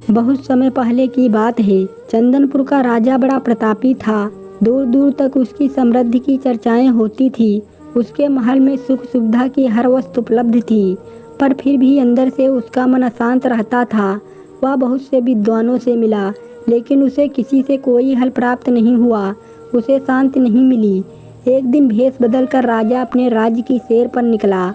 बहुत समय पहले की बात है। चंदनपुर का राजा बड़ा प्रतापी था। दूर दूर तक उसकी समृद्धि की चर्चाएं होती थी। उसके महल में सुख सुविधा की हर वस्तु उपलब्ध थी, पर फिर भी अंदर से उसका मन अशांत रहता था। वह बहुत से विद्वानों से मिला, लेकिन उसे किसी से कोई हल प्राप्त नहीं हुआ। उसे शांति नहीं मिली। एक दिन भेष बदलकर राजा अपने राज्य की सैर पर निकला।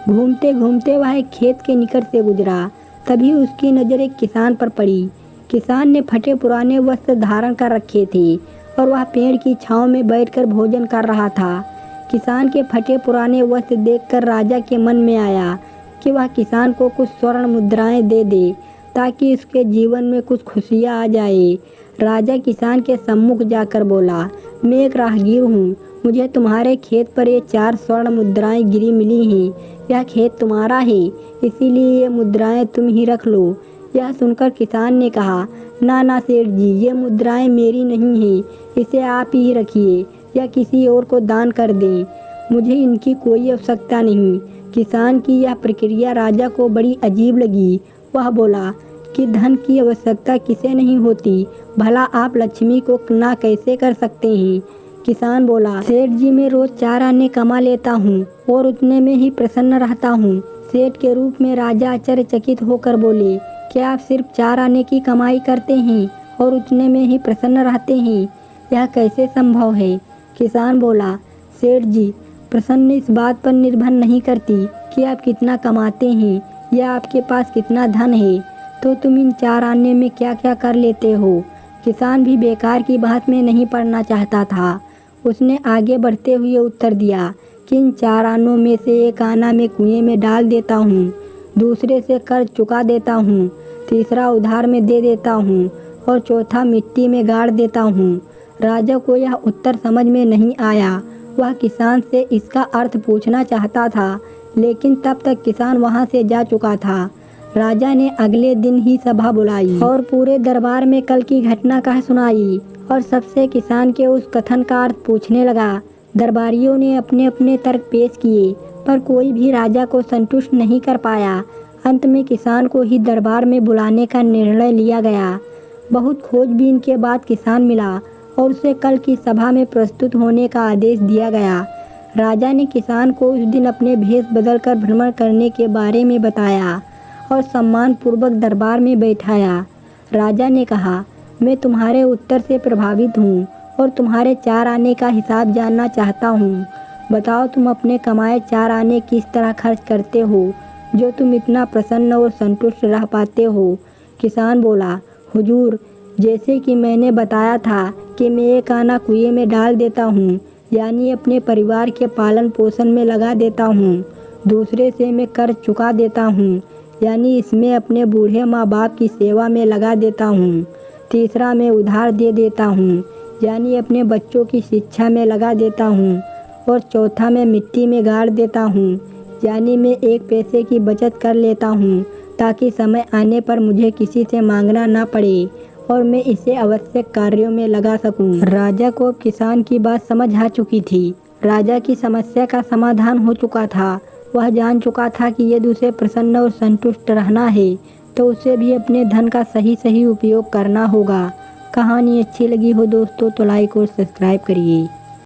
घूमते घूमते वह एक खेत के निकट से गुजरा। तभी उसकी नज़र एक किसान पर पड़ी। किसान ने फटे पुराने वस्त्र धारण कर रखे थे और वह पेड़ की छांव में बैठकर भोजन कर रहा था। किसान के फटे पुराने वस्त्र देखकर राजा के मन में आया कि वह किसान को कुछ स्वर्ण मुद्राएं दे दे, ताकि उसके जीवन में कुछ खुशियाँ आ जाए। राजा किसान के सम्मुख जाकर बोला, मैं एक राहगीर हूँ। मुझे तुम्हारे खेत पर ये 4 स्वर्ण मुद्राएं गिरी मिली हैं। यह खेत तुम्हारा है, इसीलिए ये मुद्राएं तुम ही रख लो। यह सुनकर किसान ने कहा, ना ना सेठ जी, ये मुद्राएं मेरी नहीं हैं, इसे आप ही रखिए या किसी और को दान कर दें। मुझे इनकी कोई आवश्यकता नहीं। किसान की यह प्रक्रिया राजा को बड़ी अजीब लगी। वह बोला कि धन की आवश्यकता किसे नहीं होती, भला आप लक्ष्मी को ना कैसे कर सकते हैं। किसान बोला, सेठ जी, मैं रोज 4 आने कमा लेता हूँ और उतने में ही प्रसन्न रहता हूँ। सेठ के रूप में राजा आश्चर्यचकित होकर बोले, क्या आप सिर्फ 4 आने की कमाई करते हैं और उतने में ही प्रसन्न रहते हैं? यह कैसे संभव है? किसान बोला, सेठ जी, प्रसन्न इस बात पर निर्भर नहीं करती कि आप कितना कमाते हैं या आपके पास कितना धन है, तो तुम इन 4 आने में क्या क्या कर लेते हो। किसान भी बेकार की बात में नहीं पड़ना चाहता था। उसने आगे बढ़ते हुए उत्तर दिया कि इन 4 आनों में से एक आना मैं कुएं में डाल देता हूँ, दूसरे से कर्ज चुका देता हूँ, तीसरा उधार में दे देता हूँ और चौथा मिट्टी में गाड़ देता हूँ। राजा को यह उत्तर समझ में नहीं आया। वह किसान से इसका अर्थ पूछना चाहता था, लेकिन तब तक किसान वहाँ से जा चुका था। राजा ने अगले दिन ही सभा बुलाई और पूरे दरबार में कल की घटना कह सुनाई और सबसे किसान के उस कथन का अर्थ पूछने लगा। दरबारियों ने अपने अपने तर्क पेश किए, पर कोई भी राजा को संतुष्ट नहीं कर पाया। अंत में किसान को ही दरबार में बुलाने का निर्णय लिया गया। बहुत खोजबीन के बाद किसान मिला और उसे कल की सभा में प्रस्तुत होने का आदेश दिया गया। राजा ने किसान को उस दिन अपने भेष बदलकर भ्रमण करने के बारे में बताया और सम्मान पूर्वक दरबार में बैठाया। राजा ने कहा, मैं तुम्हारे उत्तर से प्रभावित हूँ और तुम्हारे 4 आने का हिसाब जानना चाहता हूँ। बताओ, तुम अपने कमाए 4 आने किस तरह खर्च करते हो, जो तुम इतना प्रसन्न और संतुष्ट रह पाते हो। किसान बोला, हुजूर, जैसे कि मैंने बताया था कि मैं एक आना कुएं में डाल देता हूँ, यानी अपने परिवार के पालन पोषण में लगा देता हूँ। दूसरे से मैं कर्ज चुका देता हूँ, यानी इसमें अपने बूढ़े माँ बाप की सेवा में लगा देता हूँ। तीसरा मैं उधार दे देता हूँ, यानी अपने बच्चों की शिक्षा में लगा देता हूँ। और चौथा मैं मिट्टी में गाड़ देता हूँ, यानी मैं 1 पैसे की बचत कर लेता हूँ, ताकि समय आने पर मुझे किसी से मांगना ना पड़े और मैं इसे आवश्यक कार्यों में लगा सकूं। राजा को अब किसान की बात समझ आ चुकी थी। राजा की समस्या का समाधान हो चुका था। वह जान चुका था कि यदि उसे प्रसन्न और संतुष्ट रहना है तो उसे भी अपने धन का सही उपयोग करना होगा। कहानी अच्छी लगी हो दोस्तों तो लाइक और सब्सक्राइब करिए।